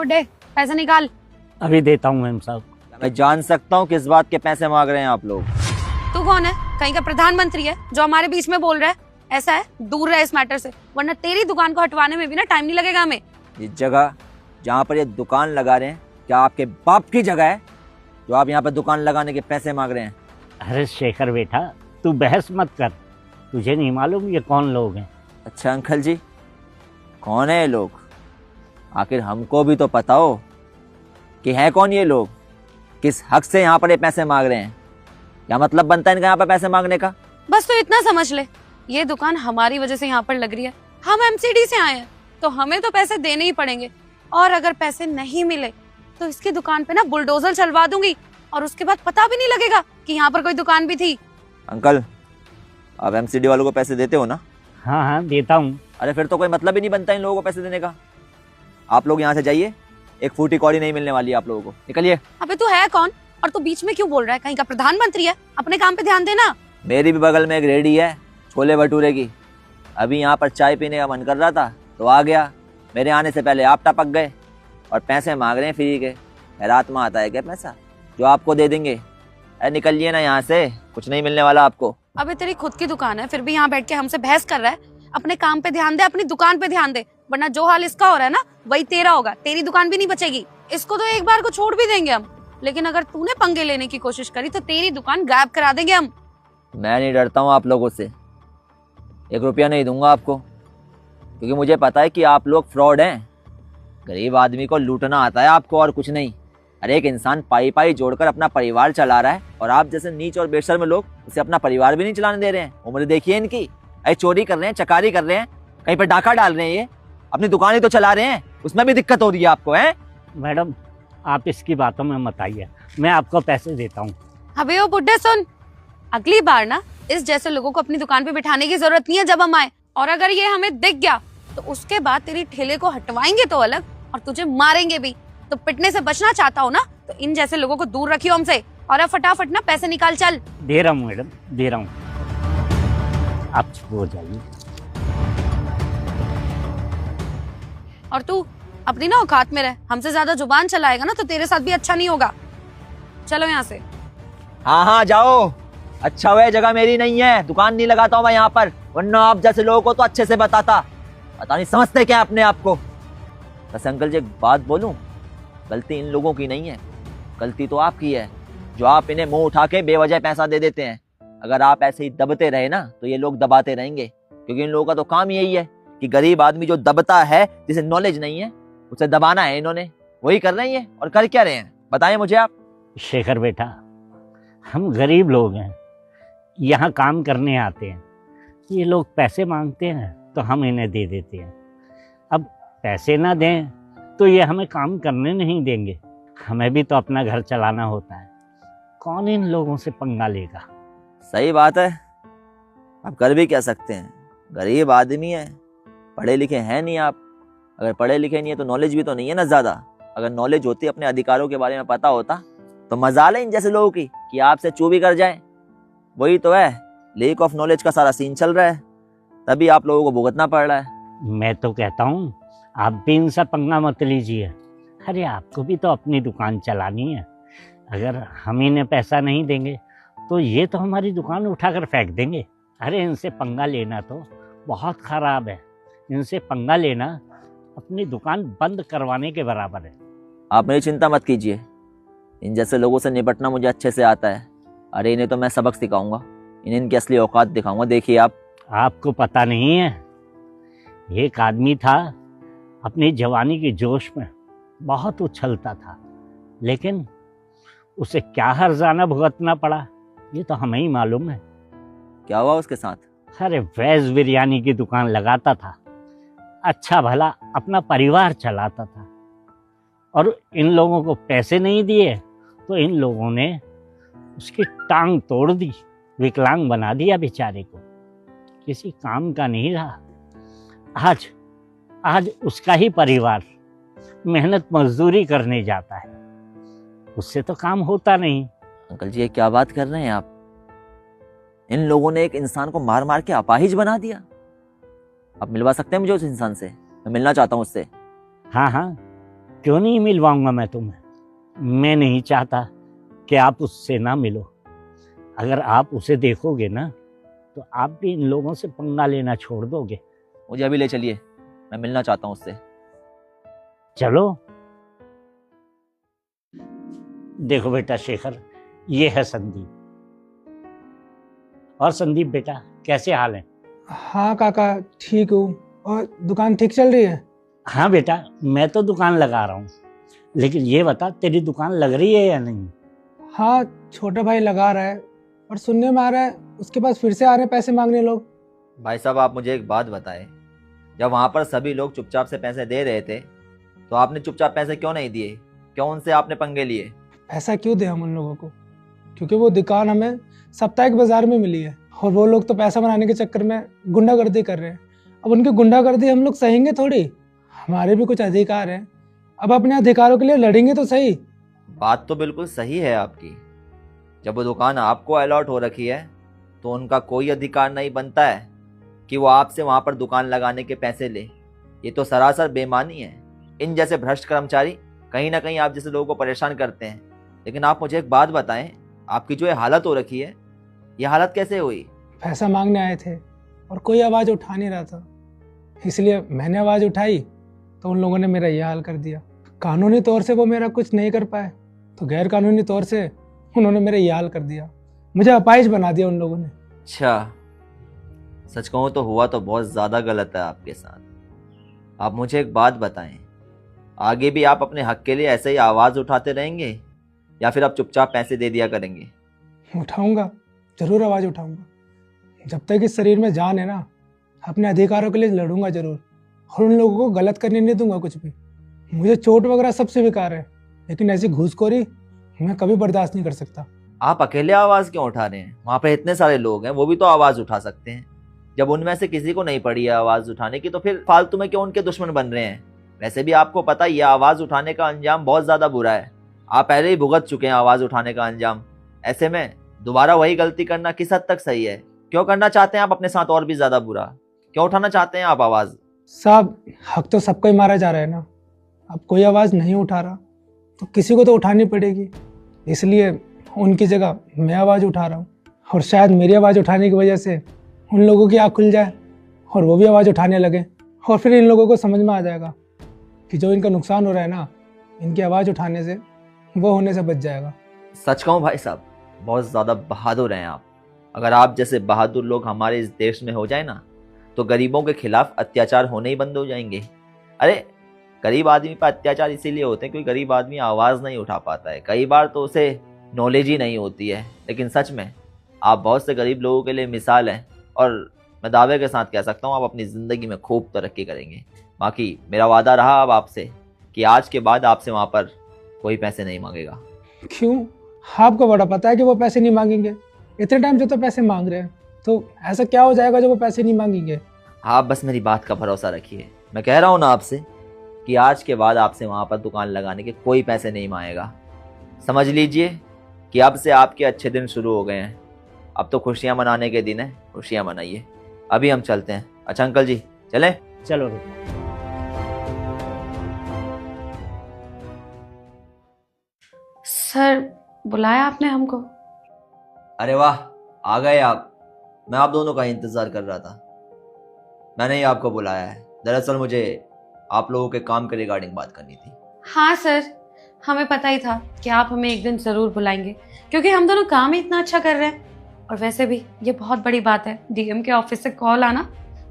बुड्ढे, पैसे निकाल। अभी देता हूँ मैम साहब। मैं जान सकता हूँ किस बात के पैसे मांग रहे हैं आप लोग? तू कौन है? कहीं का प्रधानमंत्री है जो हमारे बीच में बोल रहा है? ऐसा है, दूर रहे इस मैटर से, वरना तेरी दुकान को हटवाने में भी ना टाइम नहीं लगेगा हमें। इस जगह जहाँ पर ये दुकान लगा रहे हैं, क्या आपके बाप की जगह है जो आप यहाँ पर दुकान लगाने के पैसे मांग रहे हैं? अरे शेखर बेटा, तू बहस मत कर। तुझे नहीं मालूम ये कौन लोग हैं? अच्छा अंकल जी, कौन है ये लोग? आखिर हमको भी तो पता हो कि है कौन ये लोग, किस हक से यहाँ पर ये पैसे मांग रहे हैं। क्या मतलब बनता है इनका यहाँ पर पैसे मांगने का? बस तो इतना समझ ले, ये दुकान हमारी वजह से यहाँ पर लग रही है। हम एमसीडी से आए हैं तो हमें तो पैसे देने ही पड़ेंगे, और अगर पैसे नहीं मिले तो इसकी दुकान पे ना बुलडोजर चलवा दूंगी, और उसके बाद पता भी नहीं लगेगा कि यहाँ पर कोई दुकान भी थी। अंकल, आप एमसीडी वालों को पैसे देते हो ना? हाँ हाँ देता हूँ। अरे फिर तो कोई मतलब ही नहीं बनता इन लोगों को पैसे देने का। आप लोग यहाँ से जाइए, एक फूटी कौड़ी नहीं मिलने वाली है आप लोगों को। निकलिए। अबे तू है कौन और तू बीच में क्यों बोल रहा है? कहीं का प्रधानमंत्री है? अपने काम पे ध्यान देना। मेरी भी बगल में एक रेडी है छोले भटूरे की। अभी यहाँ पर चाय पीने का मन कर रहा था तो आ गया। मेरे आने से पहले आप टपक गए और पैसे मांग रहे हैं फ्री के। हैरात में आता है क्या पैसा जो आपको दे देंगे? अरे निकलिए ना यहाँ से, कुछ नहीं मिलने वाला आपको। अबे तेरी खुद की दुकान है, फिर भी यहाँ बैठ के हमसे बहस कर रहा है। अपने काम पे ध्यान दे, अपनी दुकान पे ध्यान दे, वरना जो हाल इसका हो रहा है ना वही तेरा होगा। तेरी दुकान भी नहीं बचेगी। इसको तो एक बार को छोड़ भी देंगे हम, लेकिन अगर तूने पंगे लेने की कोशिश करी तो तेरी दुकान गायब करा देंगे हम। मैं नहीं डरता हूँ आप लोगों से। 1 रुपया नहीं दूंगा आपको, क्योंकि मुझे पता है कि आप लोग फ्रॉड हैं। गरीब आदमी को लूटना आता है आपको, और कुछ नहीं। अरे एक इंसान पाई पाई जोड़कर अपना परिवार चला रहा है, और आप जैसे नीच और बेशर्म लोग उसे अपना परिवार भी नहीं चलाने दे रहे हैं। उम्र देखिए इनकी। अरे चोरी कर रहे हैं, चकारी कर रहे हैं, कहीं पर डाका डाल रहे हैं। ये अपनी दुकान ही तो चला रहे हैं, उसमें भी दिक्कत हो रही है आपको। है मैडम, आप इसकी बातों में मत आइए, मैं आपको पैसे देता हूँ। अबे ओ बुड्ढे सुन, अगली बार ना इस जैसे लोगों को अपनी दुकान पे बिठाने की जरूरत नहीं है जब हम आए। और अगर ये हमें दिख गया तो उसके बाद तेरी ठेले को हटवाएंगे तो अलग, और तुझे मारेंगे भी। तो पिटने से बचना चाहता हो ना तो इन जैसे लोगों को दूर रखियो हमसे। और अब फटाफट ना पैसे निकाल चल। दे रहा हूँ मैडम, दे रहा हूँ। आप चुप हो जाइए। और तू अपनी ना औकात में रह, हमसे ज्यादा जुबान चलाएगा ना तो तेरे साथ भी अच्छा नहीं होगा। चलो यहाँ से। हाँ हाँ जाओ। अच्छा हुआ जगह मेरी नहीं है, दुकान नहीं लगाता हूँ मैं यहाँ पर, वरना आप जैसे लोगों को तो अच्छे से बताता। पता नहीं समझते क्या अपने आप को। बस अंकल जी एक बात बोलूं, गलती इन लोगों की नहीं है, गलती तो आपकी है जो आप इन्हें मुंह उठा के बेवजह पैसा दे देते हैं। अगर आप ऐसे ही दबते रहे ना तो ये लोग दबाते रहेंगे, क्योंकि इन लोगों का तो काम यही है कि गरीब आदमी जो दबता है, जिसे नॉलेज नहीं है, उसे दबाना है। इन्होंने वही कर रहे हैं। और कर क्या रहे हैं बताएं मुझे आप। शेखर बेटा, हम गरीब लोग हैं, यहाँ काम करने आते हैं। ये लोग पैसे मांगते हैं तो हम इन्हें दे देते हैं। अब पैसे ना दें तो ये हमें काम करने नहीं देंगे। हमें भी तो अपना घर चलाना होता है। कौन इन लोगों से पंगा लेगा? सही बात है, आप कर भी क्या सकते हैं। गरीब आदमी है, पढ़े लिखे हैं नहीं आप। अगर पढ़े लिखे नहीं है तो नॉलेज भी तो नहीं है ना ज़्यादा। अगर नॉलेज होती, अपने अधिकारों के बारे में पता होता, तो मजाल है इन जैसे लोगों की कि आपसे चू भी कर जाए। वही तो है, लेक ऑफ नॉलेज का सारा सीन चल रहा है, तभी आप लोगों को भुगतना पड़ रहा है। मैं तो कहता हूँ आप भी इनसे पंगा मत लीजिए। अरे आपको भी तो अपनी दुकान चलानी है। अगर हम इन्हें पैसा नहीं देंगे तो ये तो हमारी दुकान उठाकर फेंक देंगे। अरे इनसे पंगा लेना तो बहुत ख़राब है। इनसे पंगा लेना अपनी दुकान बंद करवाने के बराबर है। आप मेरी चिंता मत कीजिए, इन जैसे लोगों से निपटना मुझे अच्छे से आता है। अरे इन्हें तो मैं सबक सिखाऊंगा, इन्हें इनकी असली औकात दिखाऊंगा। देखिए आप। आपको पता नहीं है, एक आदमी था, अपनी जवानी के जोश में बहुत उछलता था, लेकिन उसे क्या हर्जाना भुगतना पड़ा ये तो हमें ही मालूम है। क्या हुआ उसके साथ? अरे वेज बिरयानी की दुकान लगाता था, अच्छा भला अपना परिवार चलाता था, और इन लोगों को पैसे नहीं दिए तो इन लोगों ने उसकी टांग तोड़ दी, विकलांग बना दिया बेचारे को। किसी काम का नहीं रहा। आज उसका ही परिवार मेहनत मजदूरी करने जाता है, उससे तो काम होता नहीं। अंकल जी ये क्या बात कर रहे हैं आप? इन लोगों ने एक इंसान को मार मार के अपाहिज बना दिया। आप मिलवा सकते हैं मुझे उस इंसान से? मैं मिलना चाहता हूँ उससे। हाँ हाँ, क्यों नहीं मिलवाऊंगा मैं तुम्हें? मैं नहीं चाहता कि आप उससे ना मिलो। अगर आप उसे देखोगे ना तो आप भी इन लोगों से पंगा लेना छोड़ दोगे। मुझे अभी ले चलिए, मैं मिलना चाहता हूँ उससे। चलो। देखो बेटा शेखर, ये है संदीप। और संदीप बेटा, कैसे हाल है? हाँ काका, ठीक हूँ। और दुकान ठीक चल रही है? हाँ बेटा, मैं तो दुकान लगा रहा हूँ, लेकिन ये बता तेरी दुकान लग रही है या नहीं? हाँ, छोटा भाई लगा रहा है, और सुनने में आ रहा है उसके पास फिर से आ रहे हैं पैसे मांगने लोग। भाई साहब, आप मुझे एक बात बताएं, जब वहाँ पर सभी लोग चुपचाप से पैसे दे रहे थे तो आपने चुपचाप पैसे क्यों नहीं दिए? क्यों उनसे आपने पंगे लिए? ऐसा क्यों दे हम उन लोगों को? क्योंकि वो दुकान हमें साप्ताहिक बाजार में मिली है, और वो लोग तो पैसा बनाने के चक्कर में गुंडागर्दी कर रहे हैं। अब उनकी गुंडागर्दी हम लोग सहेंगे थोड़ी? हमारे भी कुछ अधिकार हैं, अब अपने अधिकारों के लिए लड़ेंगे तो सही। बात तो बिल्कुल सही है आपकी। जब वो दुकान आपको अलॉट हो रखी है तो उनका कोई अधिकार नहीं बनता है कि वो आपसे वहाँ पर दुकान लगाने के पैसे ले। ये तो सरासर बेईमानी है। इन जैसे भ्रष्ट कर्मचारी कहीं ना कहीं आप जैसे लोगों को परेशान करते हैं। लेकिन आप मुझे एक बात बताएं, आपकी जो ये हालत हो रखी है, ये हालत कैसे हुई? पैसा मांगने आए थे और कोई आवाज़ उठा नहीं रहा था, इसलिए मैंने आवाज़ उठाई तो उन लोगों ने मेरा ये हाल कर दिया। कानूनी तौर से वो मेरा कुछ नहीं कर पाए, तो गैर कानूनी तौर से उन्होंने मेरा ये हाल कर दिया। मुझे अपाहिज बना दिया उन लोगों ने। अच्छा, सच कहूँ तो हुआ तो बहुत ज़्यादा गलत है आपके साथ। आप मुझे एक बात बताएं, आगे भी आप अपने हक के लिए ऐसे ही आवाज़ उठाते रहेंगे या फिर आप चुपचाप पैसे दे दिया करेंगे? उठाऊंगा, जरूर आवाज़ उठाऊंगा। जब तक इस शरीर में जान है ना, अपने अधिकारों के लिए लड़ूंगा जरूर, और उन लोगों को गलत करने नहीं दूंगा कुछ भी। मुझे चोट वगैरह सबसे बेकार है, लेकिन ऐसी घूसखोरी मैं कभी बर्दाश्त नहीं कर सकता। आप अकेले आवाज़ क्यों उठा रहे हैं? वहाँ पे इतने सारे लोग हैं, वो भी तो आवाज़ उठा सकते हैं। जब उनमें से किसी को नहीं पड़ी है आवाज़ उठाने की, तो फिर फालतू में क्यों उनके दुश्मन बन रहे हैं? वैसे भी आपको पता ही है, आवाज़ उठाने का अंजाम बहुत ज़्यादा बुरा है। आप पहले ही भुगत चुके हैं आवाज़ उठाने का अंजाम। ऐसे में दोबारा वही गलती करना किस हद तक सही है? क्यों करना चाहते हैं आप अपने साथ और भी ज़्यादा बुरा? क्यों उठाना चाहते हैं आप आवाज़? साहब, हक तो सबको ही मारा जा रहा है ना। अब कोई आवाज़ नहीं उठा रहा तो किसी को तो उठानी पड़ेगी, इसलिए उनकी जगह मैं आवाज़ उठा रहा हूँ। और शायद मेरी आवाज़ उठाने की वजह से उन लोगों की आँख खुल जाए और वो भी आवाज़ उठाने लगे, और फिर इन लोगों को समझ में आ जाएगा कि जो इनका नुकसान हो रहा है ना, इनकी आवाज़ उठाने से वो होने से बच जाएगा। सच कहूँ भाई साहब, बहुत ज़्यादा बहादुर हैं आप। अगर आप जैसे बहादुर लोग हमारे इस देश में हो जाए ना, तो गरीबों के खिलाफ अत्याचार होने ही बंद हो जाएंगे। अरे, गरीब आदमी पर अत्याचार इसीलिए होते हैं क्योंकि गरीब आदमी आवाज़ नहीं उठा पाता है। कई बार तो उसे नॉलेज ही नहीं होती है। लेकिन सच में आप बहुत से गरीब लोगों के लिए मिसाल हैं, और मैं दावे के साथ कह सकता हूँ आप अपनी ज़िंदगी में खूब तरक्की करेंगे। बाकी मेरा वादा रहा अब आपसे कि आज के बाद आपसे वहाँ पर कोई पैसे नहीं मांगेगा। क्यों? आपको बड़ा पता है कि वो पैसे नहीं मांगेंगे। इतने टाइम से तो पैसे मांग रहे हैं, तो ऐसा क्या हो जाएगा जो वो पैसे नहीं मांगेंगे? आप बस मेरी बात का भरोसा रखिए। मैं कह रहा हूँ ना आपसे कि आज के बाद आपसे वहाँ पर दुकान लगाने के कोई पैसे नहीं मांगेगा। समझ लीजिए कि अब से आपके अच्छे दिन शुरू हो गए हैं। अब तो खुशियाँ मनाने के दिन हैं, खुशियाँ मनाइए। अभी हम चलते हैं। अच्छा अंकल जी, चलें? चलो बेटा। सर, बुलाया आपने हमको? अरे वाह, आ गए आप। मैं आप दोनों का इंतज़ार कर रहा था। मैंने ही आपको बुलाया है। दरअसल मुझे आप लोगों के काम के रिगार्डिंग बात करनी थी। हाँ सर, हमें पता ही था कि आप हमें एक दिन जरूर बुलाएंगे, क्योंकि हम दोनों काम ही इतना अच्छा कर रहे हैं। और वैसे भी ये बहुत बड़ी बात है, डीएम के ऑफिस से कॉल आना,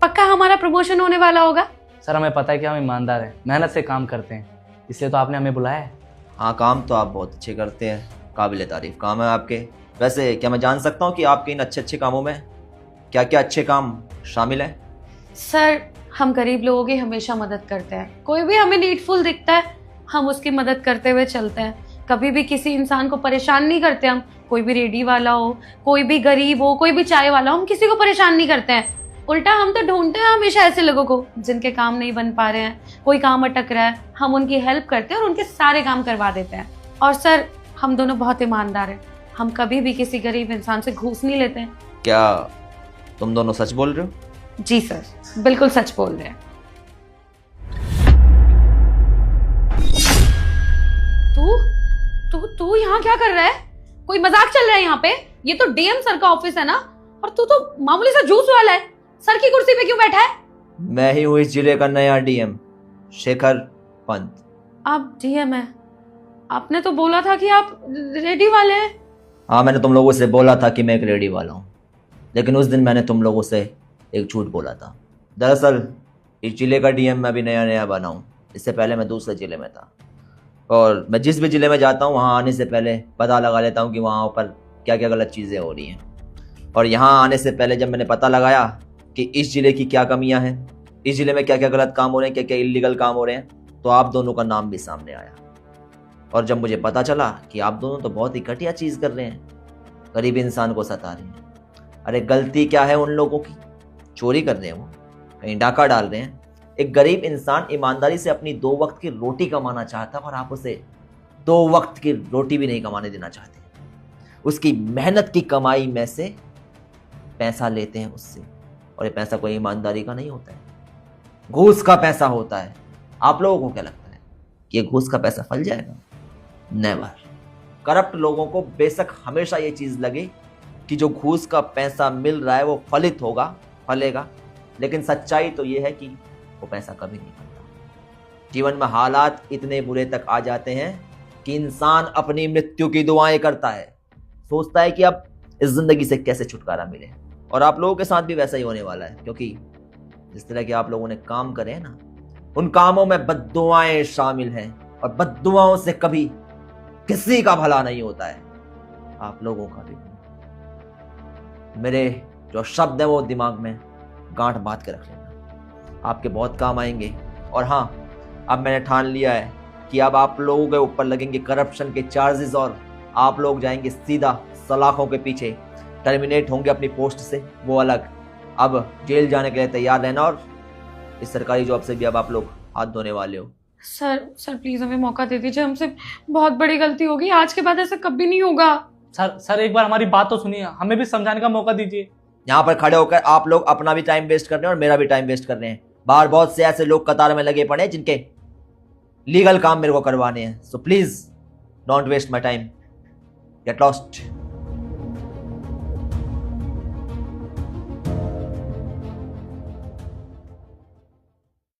पक्का हमारा प्रमोशन होने वाला होगा। सर, हमें पता है कि हम ईमानदार हैं, मेहनत से काम करते हैं, इसलिए तो आपने हमें बुलाया है। हाँ, काम तो आप बहुत अच्छे करते हैं, काबिल तारीफ काम है आपके। वैसे क्या मैं जान सकता हूँ कि आपके इन अच्छे अच्छे कामों में क्या क्या अच्छे काम शामिल हैं? सर, हम गरीब लोगों की हमेशा मदद करते हैं। कोई भी हमें नीडफुल दिखता है, हम उसकी मदद करते हुए चलते हैं। कभी भी किसी इंसान को परेशान नहीं करते हम। कोई भी रेडी वाला हो, कोई भी गरीब हो, कोई भी चाय वाला हो, हम किसी को परेशान नहीं करते हैं। उल्टा हम तो ढूंढते हैं हमेशा ऐसे लोगों को जिनके काम नहीं बन पा रहे हैं, कोई काम अटक रहा है, हम उनकी हेल्प करते हैं और उनके सारे काम करवा देते हैं। और सर, हम दोनों बहुत ईमानदार हैं, हम कभी भी किसी गरीब इंसान से घूस नहीं लेते हैं। क्या तुम दोनों सच बोल रहे हो? जी सर, बिल्कुल सच बोल रहे हैं। तू तू तू यहाँ क्या कर रहा है? कोई मजाक चल रहा है यहाँ पे? ये तो डीएम सर का ऑफिस है ना, और तू तो मामूली सा जूस वाला है। सर की कुर्सी पे क्यों बैठा है? मैं ही हूँ इस जिले का नया डीएम, शेखर पंत। आप डीएम है? आपने तो बोला था कि आप रेडी वाले हैं। हाँ, मैंने तुम लोगों से बोला था कि मैं एक रेडी वाला हूँ, लेकिन उस दिन मैंने तुम लोगों से एक झूठ बोला था। दरअसल इस जिले का डीएम मैं अभी नया नया बना हूँ। इससे पहले मैं दूसरे ज़िले में था, और मैं जिस भी ज़िले में जाता हूँ वहाँ आने से पहले पता लगा लेता हूँ कि वहाँ पर क्या क्या गलत चीज़ें हो रही हैं। और यहाँ आने से पहले जब मैंने पता लगाया कि इस ज़िले की क्या कमियाँ हैं, इस ज़िले में क्या क्या गलत काम हो रहे हैं, क्या क्या इलीगल काम हो रहे हैं, तो आप दोनों का नाम भी सामने आया। और जब मुझे पता चला कि आप दोनों तो बहुत ही घटिया चीज़ कर रहे हैं, गरीब इंसान को सता रहे हैं। अरे गलती क्या है उन लोगों की? चोरी कर रहे हैं, वो कहीं डाका डाल रहे हैं। एक गरीब इंसान ईमानदारी से अपनी 2 वक्त की रोटी कमाना चाहता है, और आप उसे 2 वक्त की रोटी भी नहीं कमाने देना चाहते। उसकी मेहनत की कमाई में से पैसा लेते हैं उससे, और ये पैसा कोई ईमानदारी का नहीं होता है, घूस का पैसा होता है। आप लोगों को क्या लगता है कि ये घूस का पैसा फल जाएगा? नेवर। करप्ट लोगों को बेशक हमेशा ये चीज़ लगे कि जो घूस का पैसा मिल रहा है वो फलित होगा, फलेगा, लेकिन सच्चाई तो ये है कि वो पैसा कभी नहीं फलता। जीवन में हालात इतने बुरे तक आ जाते हैं कि इंसान अपनी मृत्यु की दुआएं करता है, सोचता है कि अब इस जिंदगी से कैसे छुटकारा मिले। और आप लोगों के साथ भी वैसा ही होने वाला है, क्योंकि जिस तरह के आप लोगों ने काम करे हैं ना, उन कामों में बद्दुआएं शामिल हैं, और बद्दुआओं से कभी किसी का भला नहीं होता है, आप लोगों का भी। मेरे जो शब्द हैं वो दिमाग में गांठ बांध के रख लेना, आपके बहुत काम आएंगे। और हाँ, अब मैंने ठान लिया है कि अब आप लोगों के ऊपर लगेंगे करप्शन के चार्जेस, और आप लोग जाएंगे सीधा सलाखों के पीछे, टर्मिनेट होंगे अपनी पोस्ट से, वो अलग। अब जेल जाने के लिए तैयार रहना, और इस सरकारी जॉब से भी अब आप लोग हाथ धोने वाले हो। सर प्लीज हमें मौका दे दीजिए, हमसे बहुत बड़ी गलती होगी, आज के बाद ऐसा कभी नहीं होगा। सर एक बार हमारी बात तो सुनिए, हमें भी समझाने का मौका दीजिए। यहाँ पर खड़े होकर आप लोग अपना भी टाइम वेस्ट कर रहे हैं और मेरा भी टाइम वेस्ट कर रहे हैं। बाहर बहुत से ऐसे लोग कतार में लगे पड़े हैं जिनके लीगल काम मेरे को करवाने हैं। So please don't waste my time, get lost.